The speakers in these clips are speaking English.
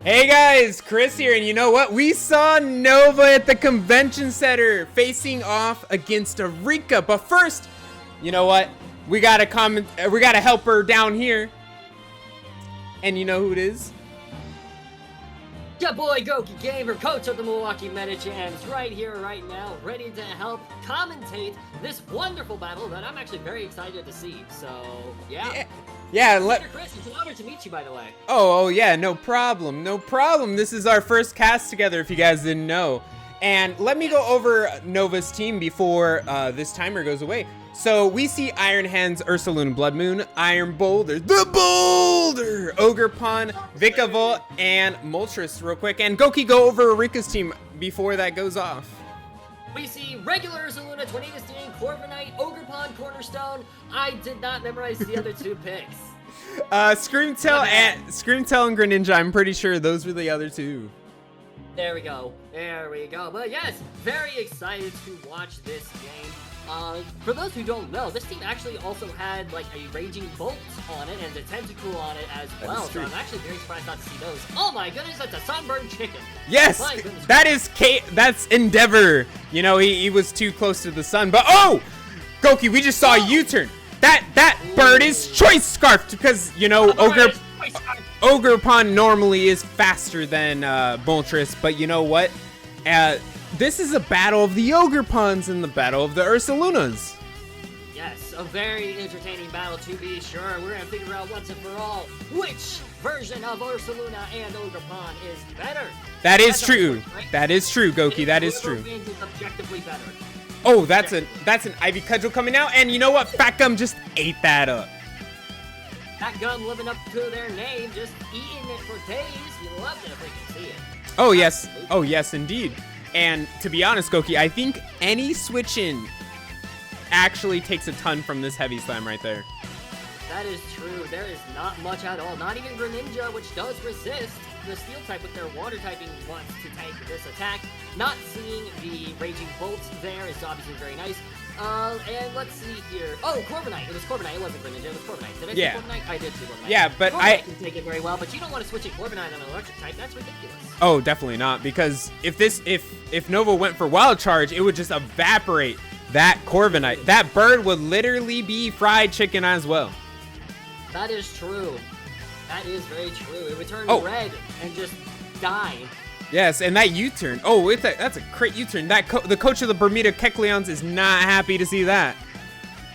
Hey guys, Chris here, and you know what? We saw Nova at the convention center facing off against Erika. But first, you know what? We gotta help her down here. And you know who it is? Your boy Goki Gamer, coach of the Milwaukee Kecleons, right here, right now, ready to help commentate this wonderful battle that I'm actually very excited to see. So, yeah. Mr. Chris, it's an honor to meet you, by the way. Oh yeah, no problem, no problem. This is our first cast together, if you guys didn't know. And let me go over Nova's team before this timer goes away. So we see Iron Hands, Ursaluna-Bloodmoon, Iron Boulder, the Boulder, Ogerpon, Vikavolt, and Moltres real quick. And Goki, go over Erika's team before that goes off. We see regular Ursaluna, Tornado Sting, Corviknight, Ogerpon, Cornerstone. I did not memorize the other two picks. Screamtail and Greninja, I'm pretty sure those were the other two. There we go. But yes, very excited to watch this game. For those who don't know, this team actually also had like a Raging Bolt on it and a Tentacool on it as well. So I'm actually very surprised not to see those. Oh my goodness, that's a Sunburned Chicken. Yes, that's Endeavor. You know, he was too close to the sun. But oh, Goki, we just saw a U-turn. That bird is Choice Scarfed because, you know, Ogerpon normally is faster than Moltres, but you know what? This is a battle of the Ogerpons and the battle of the Ursalunas. Yes, a very entertaining battle to be sure. We're gonna figure out once and for all which version of Ursaluna and Ogerpon is better. That is true. That is true, Goki. That is true. Is objectively better. Oh, that's an Ivy Cudgel coming out, and you know what? Fat Gum just ate that up. Fat Gum living up to their name, just eating it for days. You love to freaking see it. Oh yes, oh yes, indeed. And to be honest, Goki, I think any switch-in actually takes a ton from this heavy slam right there. That is true. There is not much at all. Not even Greninja, which does resist the Steel type with their Water typing, wants to tank this attack. Not seeing the Raging Bolt there is obviously very nice. And let's see here. Oh, Corviknight. It was Corviknight. It wasn't Greninja. It was Corviknight. Did I say Corviknight? I did see Corviknight. Yeah, but Corviknight can take it very well, but you don't want to switch a Corviknight on an electric type. That's ridiculous. Oh, definitely not. Because if Nova went for Wild Charge, it would just evaporate that Corviknight. That bird would literally be fried chicken as well. That is true. That is very true. It would turn red and just die. Yes, and that U-turn. Oh, that's a great U-turn. The coach of the Bermuda Kecleons is not happy to see that.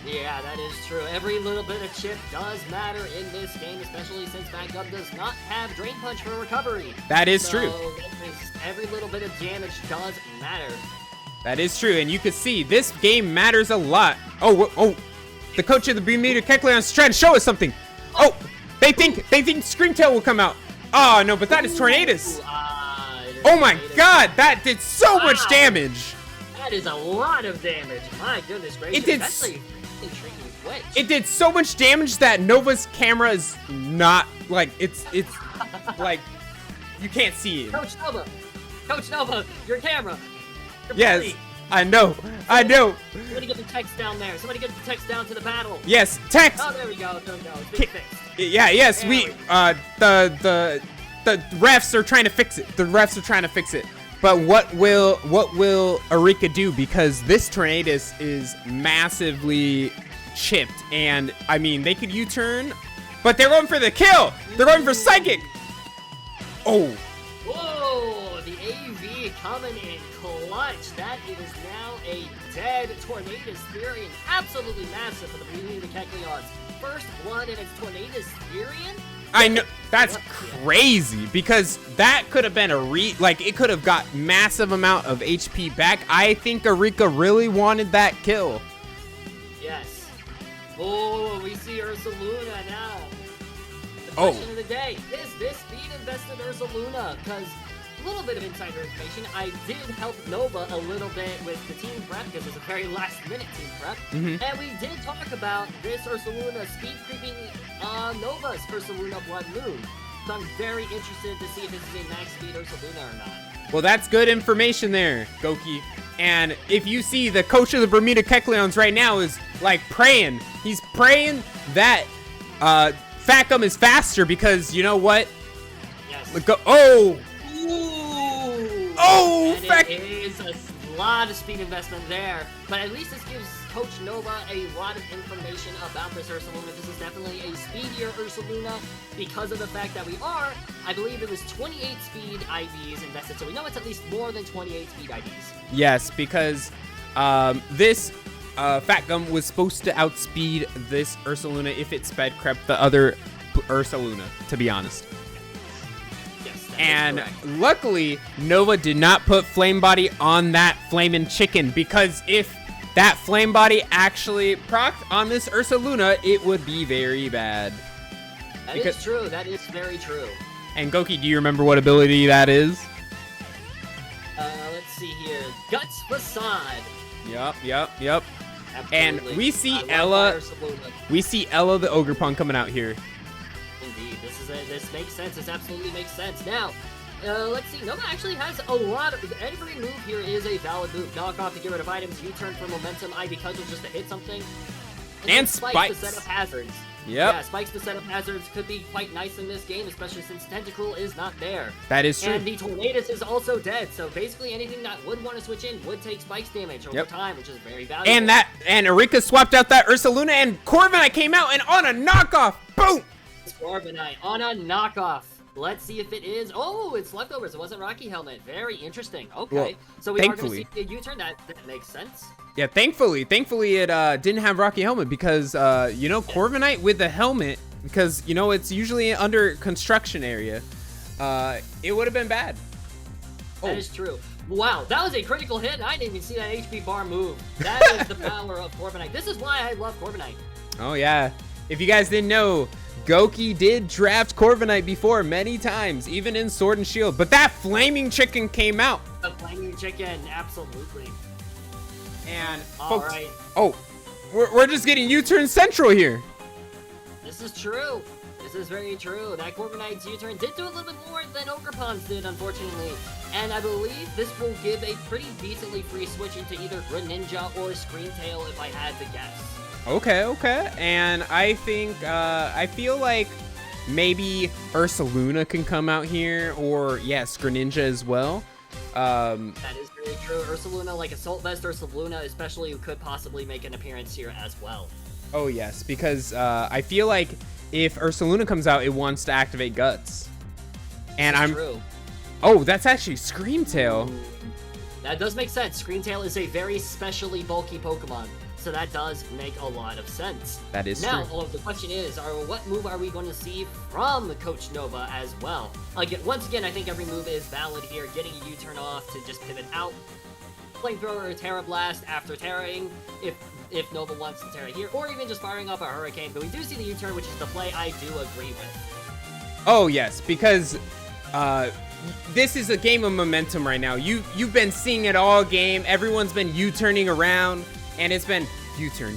Yeah, that is true. Every little bit of chip does matter in this game, especially since Backup does not have Drain Punch for recovery. That is true. Every little bit of damage does matter. That is true, and you can see this game matters a lot. Oh, the coach of the Bermuda Kecleons is trying to show us something. Oh, they think Screamtail will come out. Oh no, but that is Tornadus. Oh my god, that did so much damage. That is a lot of damage. My goodness gracious. It did so much damage that Nova's camera is not like it's like you can't see it. Coach Nova, your camera. Yes, I know. Somebody get the text down there. Somebody get the text down to the battle. Yes, text. Oh, there we go. It's been fixed. Yeah, yes, the refs are trying to fix it. But what will Erika do? Because this Tornadus is massively chipped, and I mean they could U-turn, but they're going for the kill. They're going for Psychic. Oh. Whoa! The AV coming in clutch. That is now a dead Tornadus Therian. Absolutely massive for the Bermuda Kecleons. First blood in its Tornadus Therian. I know, that's crazy, because that could have been it could have got massive amount of HP back. I think Erika really wanted that kill. Yes. Oh, we see Ursaluna now. The question of the day, is this speed invested Ursaluna? Because a little bit of insider information, I did help Nova a little bit with the team prep, because it's a very last minute team prep. And we did talk about this Ursaluna speed creeping Nova's Ursaluna-Bloodmoon. So I'm very interested to see if this is a max speed Ursaluna or not. Well, that's good information there, Goki. And if you see the coach of the Bermuda Kecleons right now is like praying. He's praying that Fat Gum is faster, because you know what? Yes. Look go. Oh. Ooh. Oh. And Fact. it is a lot of speed investment there, but at least this gives Coach Nova a lot of information about this Ursaluna. This is definitely a speedier Ursaluna because of the fact that I believe it was 28 speed IVs invested, so we know it's at least more than 28 speed IVs. Yes, because this Fat Gum was supposed to outspeed this Ursaluna if it sped crept the other Ursaluna, to be honest. And luckily, Nova did not put Flame Body on that Flamin' Chicken, because if that Flame Body actually procced on this Ursaluna, it would be very bad. That is true. That is very true. And Goki, do you remember what ability that is? Let's see here. Guts Facade. Yep. Absolutely. And we see Ella. We see Ella the Ogerpon coming out here. Indeed, this makes sense. This absolutely makes sense. Now, let's see. Nova actually has a lot of. Every move here is a valid move. Knock off to get rid of items. U-turn for momentum. Ivy cudgel just to hit something. And spikes to set up hazards. Yep. Yeah, spikes to set up hazards could be quite nice in this game, especially since Tentacruel is not there. That is true. And the Tornadus is also dead, so basically anything that would want to switch in would take spikes damage over time, which is very valuable. And Erika swapped out that Ursaluna, and Corviknight came out, and on a knockoff, boom! It's Corviknight on a knockoff. Let's see if it is. Oh, it's leftovers. It wasn't Rocky Helmet. Very interesting. Okay, well, so we are going to see a U-turn. That makes sense. Yeah, thankfully it didn't have Rocky Helmet, because Corviknight with the helmet, because it's usually under construction area, it would have been bad. That is true. Wow, that was a critical hit, and I didn't even see that HP bar move. That is the power of Corviknight. This is why I love Corviknight. Oh yeah, if you guys didn't know, Goki did draft Corviknight before many times, even in Sword and Shield, but that Flaming Chicken came out. The Flaming Chicken, absolutely. And folks, right. Oh, we're just getting U-turn central here. This is true. This is very true. That Corviknight's U-turn did do a little bit more than Ogerpon's did, unfortunately. And I believe this will give a pretty decently free switch into either Greninja or Screamtail if I had to guess. Okay. And I think, I feel like maybe Ursaluna can come out here, or yes, Greninja as well. That is very true. Ursaluna, like Assault Vest Ursaluna especially, could possibly make an appearance here as well. Oh yes, because I feel like if Ursaluna comes out, it wants to activate Guts. And True. Oh, that's actually Screamtail. Ooh. That does make sense. Screamtail is a very specially bulky Pokemon, so that does make a lot of sense. That is now, true. The question is, what move are we going to see from Coach Nova as well? Once again, I think every move is valid here. Getting a U-turn off to just pivot out. Flamethrower or Terra Blast after terraing, if Nova wants to Terra here, or even just firing up a Hurricane. But we do see the U-turn, which is the play I do agree with. Oh yes, because this is a game of momentum right now. You've been seeing it all game. Everyone's been U-turning around, and it's been U-turn.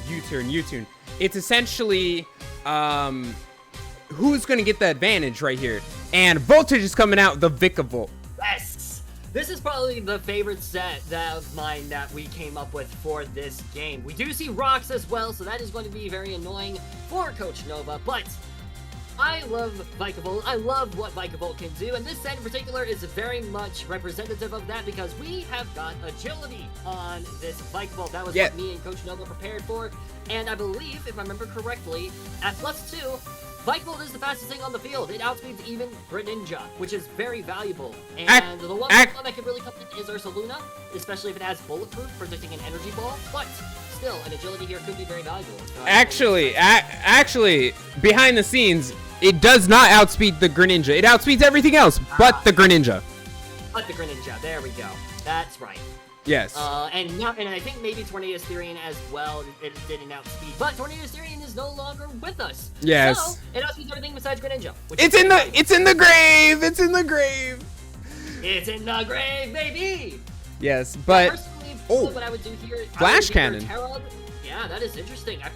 It's essentially who's gonna get the advantage right here. And Voltage is coming out, the Vikavolt. Yes! This is probably the favorite set of mine that we came up with for this game. We do see rocks as well, so that is going to be very annoying for Coach Nova, but I love Vikavolt. I love what Vikavolt can do, and this set in particular is very much representative of that, because we have got agility on this Vikavolt. That was what me and Coach Nova prepared for, and I believe, if I remember correctly, at +2, Vikavolt is the fastest thing on the field. It outspeeds even Greninja, which is very valuable. And the one that can really come in is Ursaluna, especially if it has Bulletproof, predicting an Energy Ball, but still, an agility here could be very valuable. Actually, behind the scenes, it does not outspeed the Greninja. It outspeeds everything else but the Greninja. But the Greninja, there we go. That's right. Yes. And I think maybe Tornadus Therian as well, it didn't outspeed. But Tornadus Therian is no longer with us. Yes. So, it outspeeds everything besides Greninja. It's in the grave! It's in the grave! It's in the grave, baby! Yes, but... Personally, oh, what I would do here... Flash Cannon. Yeah, that is interesting. I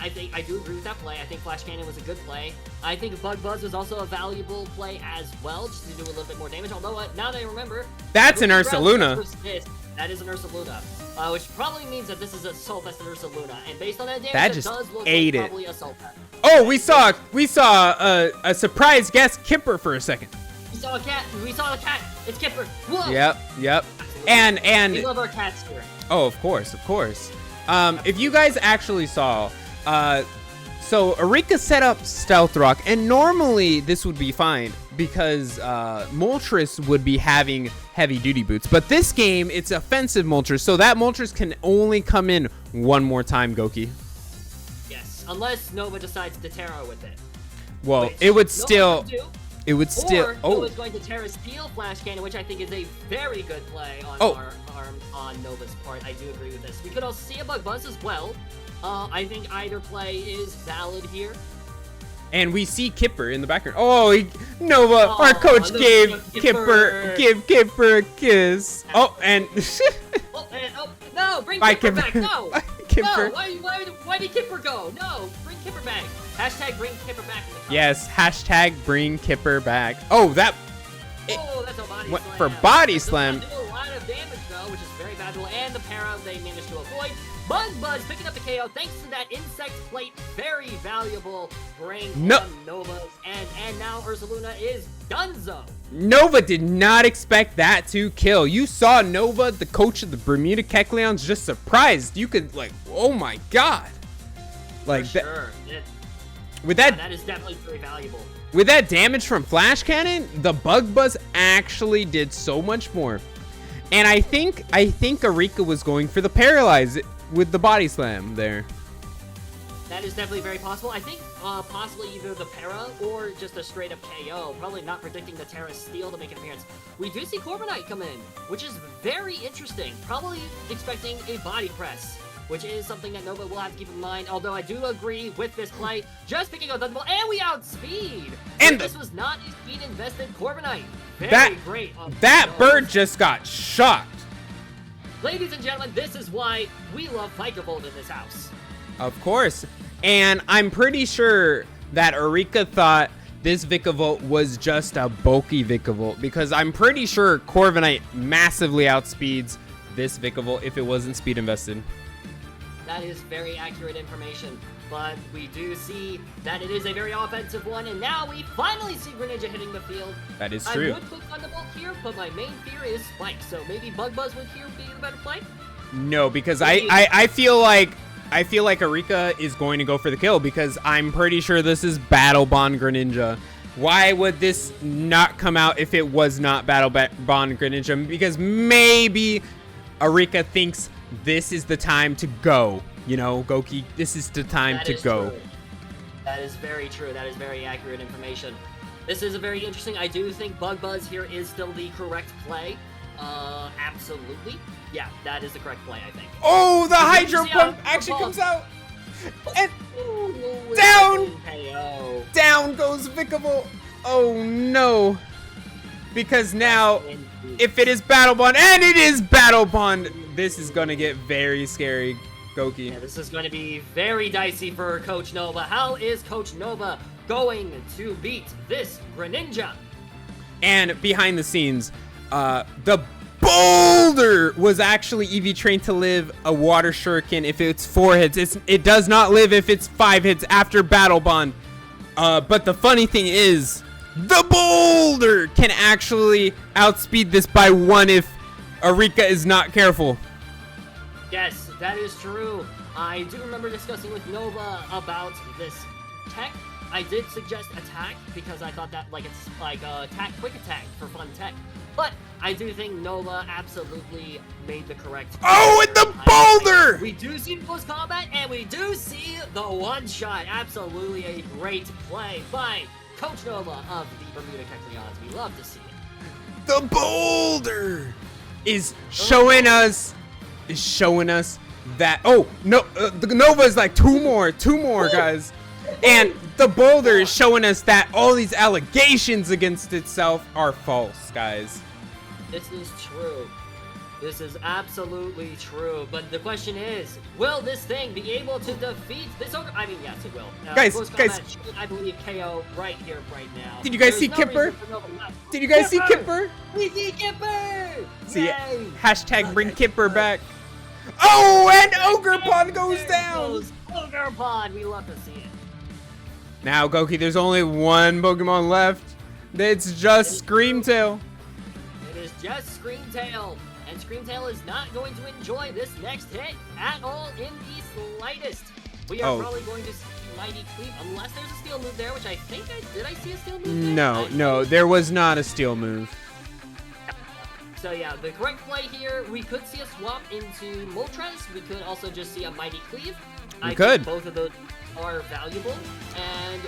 think I do agree with that play. I think Flash Cannon was a good play. I think Bug Buzz was also a valuable play as well, just to do a little bit more damage. Although, now that I remember... That's an Ursaluna. That is an Ursaluna, which probably means that this is a Assault Vest and Ursaluna. And based on that damage, that just does look ate like it. Probably Assault Vest. Oh, we saw a surprise guest Kipper for a second. We saw a cat. We saw a cat. It's Kipper. Whoa. Yep. Absolutely. And we love our cats here. oh, of course. If you guys actually saw, so Erika set up Stealth Rock, and normally this would be fine because Moltres would be having heavy duty boots, but this game it's offensive Moltres, so that Moltres can only come in one more time, Goki. Yes, unless Nova decides to Terra with it. Well, it would still. It would still. Or Nova's going to Terra Steel Flash Cannon, which I think is a very good play on on Nova's part. I do agree with this. We could also see a Bug Buzz as well. I think either play is valid here. And we see Kipper in the background. Oh, Nova, our coach gave Kipper a kiss. Oh, and no, bring Bye, Kipper back. No, Kipper. No, why did Kipper go? No, bring Kipper back. Hashtag bring Kipper back. Yes, hashtag bring Kipper back. Oh, that's a body slam. For body slam. Do a lot of damage though, which is very valuable, and the para they managed to avoid. Bug Buzz picking up the KO thanks to that insect plate. Very valuable. Bring Nova's and now Ursaluna is donezo. Nova did not expect that to kill. You saw Nova, the coach of the Bermuda Kecleons, just surprised. You could oh my god. For sure. That is definitely very valuable. With that damage from Flash Cannon, the Bug Buzz actually did so much more. And I think Erika was going for the Paralyze with the Body Slam there. That is definitely very possible. I think possibly either the Para or just a straight up KO. Probably not predicting the Terra Steel to make an appearance. We do see Corviknight come in, which is very interesting. Probably expecting a Body Press, which is something that Nova will have to keep in mind. Although I do agree with this play. Just picking up Thunderbolt, and we outspeed. And this was not a speed invested Corviknight. Very great. That bird just got shocked. Ladies and gentlemen, this is why we love Vikavolt in this house. Of course. And I'm pretty sure that Erika thought this Vikavolt was just a bulky Vikavolt, because I'm pretty sure Corviknight massively outspeeds this Vikavolt if it wasn't speed invested. That is very accurate information, but we do see that it is a very offensive one, and now we finally see Greninja hitting the field. That is true. I would put Thunderbolt here, but my main fear is Spike, so maybe Bug Buzz would here be the better play? No, because I feel like Erika is going to go for the kill, because I'm pretty sure this is Battle Bond Greninja. Why would this not come out if it was not Battle Bond Greninja? Because maybe Erika thinks this is the time to go. You know, Goki, this is the time to go. True. That is very true. That is very accurate information. This is a very interesting. I do think Bug Buzz here is still the correct play. Absolutely. Yeah, that is the correct play, I think. Oh, the Hydro Pump actually comes out. And down goes Vikavolt. Oh no. Because now, if it is Battle Bond, and it is Battle Bond, this is going to get very scary, Goki. Yeah, this is going to be very dicey for Coach Nova. How is Coach Nova going to beat this Greninja? And behind the scenes, the Boulder was actually EV trained to live a Water Shuriken if it's 4 hits. It does not live if it's 5 hits after Battle Bond. But the funny thing is, the Boulder can actually outspeed this by 1 if Erika is not careful. Yes, that is true. I do remember discussing with Nova about this tech. I did suggest attack because I thought that it's like attack, quick attack for fun tech. But I do think Nova absolutely made the correct. Oh, and the Boulder! We do see close combat, and we do see the one shot. Absolutely a great play by Coach Nova of the Bermuda Kecleons. We love to see it. The Boulder is showing us that the Nova is like two more guys, and the Boulder is showing us that all these allegations against itself are false, guys. This is true. This is absolutely true. But the question is, will this thing be able to defeat this ogre? I mean, yes, it will. Guys, I believe KO right here, right now. Did you guys see Kipper? Did you guys see Kipper? We see Kipper! See, hashtag bring Kipper back. Oh, and Ogre Pond goes down. Ogre Pond, we love to see it. Now, Goki, there's only one Pokemon left. It's just Screamtail. It is just Screamtail. And Screamtail is not going to enjoy this next hit at all in the slightest. We are probably going to see Mighty Cleave, unless there's a steel move there, which I think did I see a steel move there? No, there was not a steel move. So yeah, the correct play here, we could see a swap into Moltres. We could also just see a Mighty Cleave. I think both of those are valuable. And,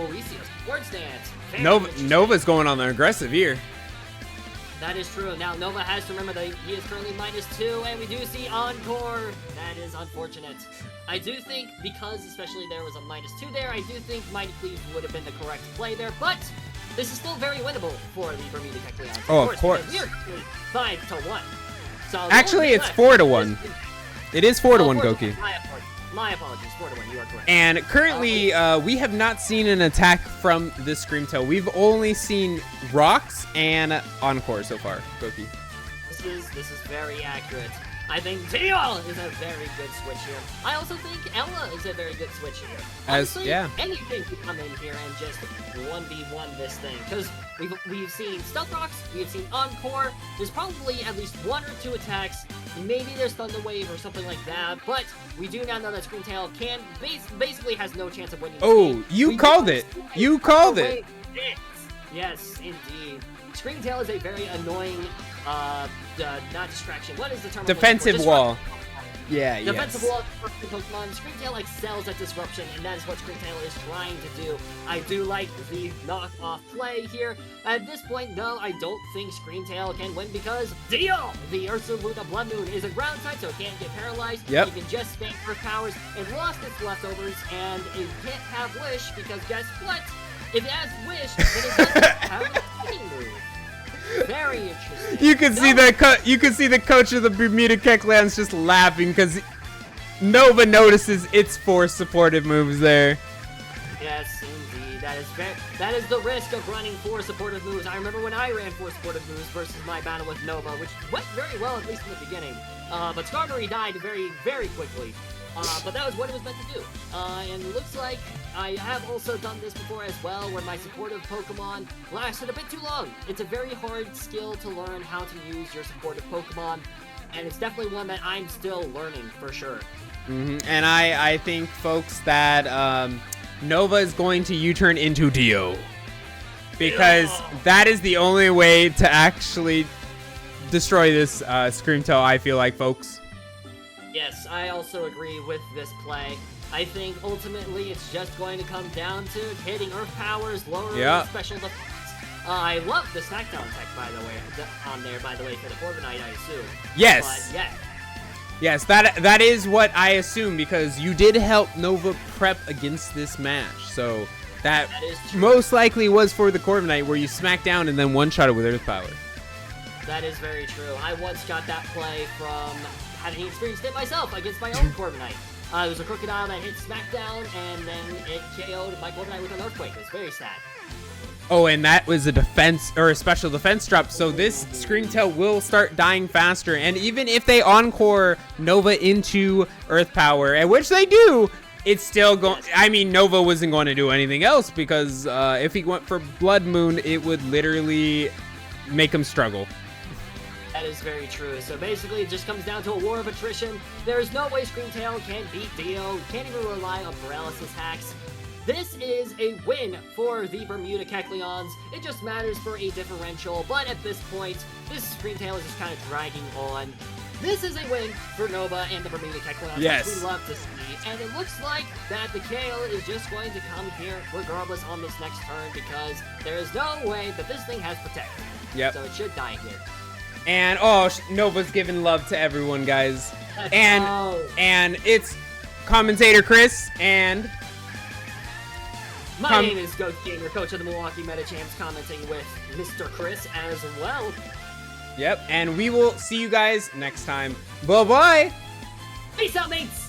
we see a Sports Dance. Nova's going on the aggressive here. That is true. Now, Nova has to remember that he is currently -2, and we do see Encore. That is unfortunate. I do think, because especially there was a -2 there, I do think Mighty Cleave would have been the correct play there, but this is still very winnable for the Bermuda Kecleons. Of course. We are 5-1. So actually, it's 4-1. It is 4-1, Goki. My apologies, 4-1, you are correct. And currently, we have not seen an attack from this Screamtail. We've only seen Rocks and Encore so far, Goki. This is very accurate. I think Dio is a very good switch here. I also think Ella is a very good switch here. Honestly, anything could come in here and just 1v1 this thing. Because we've seen Stealth Rocks, we've seen Encore. There's probably at least 1 or 2 attacks. Maybe there's Thunder Wave or something like that. But we do now know that Screamtail basically has no chance of winning. Oh, you called it. You called it. Yes, indeed. Screamtail is a very annoying, not distraction. What is the term? Defensive wall. Yeah, Defensive wall for Pokemon. Screamtail excels at disruption, and that is what Screamtail is trying to do. I do like the knock-off play here. At this point, no, I don't think Screamtail can win because Dio, the Ursaluna-Bloodmoon, is a ground type, so it can't get paralyzed. Yep. It can just spam for powers. It lost its leftovers, and it can't have Wish because guess what? If it has Wish, then it doesn't have a fighting move. Very interesting. You can see the coach of the Bermuda Kecleons just laughing because Nova notices its 4 supportive moves there. Yes, indeed. That is the risk of running 4 supportive moves. I remember when I ran 4 supportive moves versus my battle with Nova, which went very well, at least in the beginning. But Skarmory died very, very quickly. But that was what it was meant to do. And it looks like I have also done this before as well, where my supportive Pokemon lasted a bit too long. It's a very hard skill to learn how to use your supportive Pokemon, and it's definitely one that I'm still learning for sure. And I think, folks, that Nova is going to U-turn into Dio. Because that is the only way to actually destroy this Screamtail, I feel like, folks. Yes, I also agree with this play. I think ultimately it's just going to come down to hitting Earth Powers, lowering special defense. I love the Smackdown tech, by the way, for the Corviknight, I assume. Yes. But, yes, that is what I assume, because you did help Nova prep against this match. So that most likely was for the Corviknight, where you smack down and then one-shot it with Earth Power. That is very true. I once got that play from having experienced it myself against my own Corviknight. It was a Crocodile that hit Smackdown, and then it KO'd my Corviknight with an Earthquake. It was very sad. Oh, and that was a defense, or a special defense drop, so this Screamtail will start dying faster, and even if they encore Nova into Earth Power, and which they do, it's still going. I mean, Nova wasn't going to do anything else, because if he went for Blood Moon, it would literally make him struggle. That is very true. So basically, it just comes down to a war of attrition. There is no way Screamtail can beat Dio. Can't even rely on paralysis hacks. This is a win for the Bermuda Kecleons. It just matters for a differential, but at this point, this Screamtail is just kind of dragging on. This is a win for Nova and the Bermuda Kecleons, which we love to see. And it looks like that the KO is just going to come here regardless on this next turn, because there is no way that this thing has Protect. Yep. So it should die here. And Nova's giving love to everyone, guys. And it's commentator Chris and my name is Goat Gamer, coach of the Milwaukee Meta Champs, commenting with Mr. Chris as well. Yep, and we will see you guys next time. Bye-bye. Peace out, mates.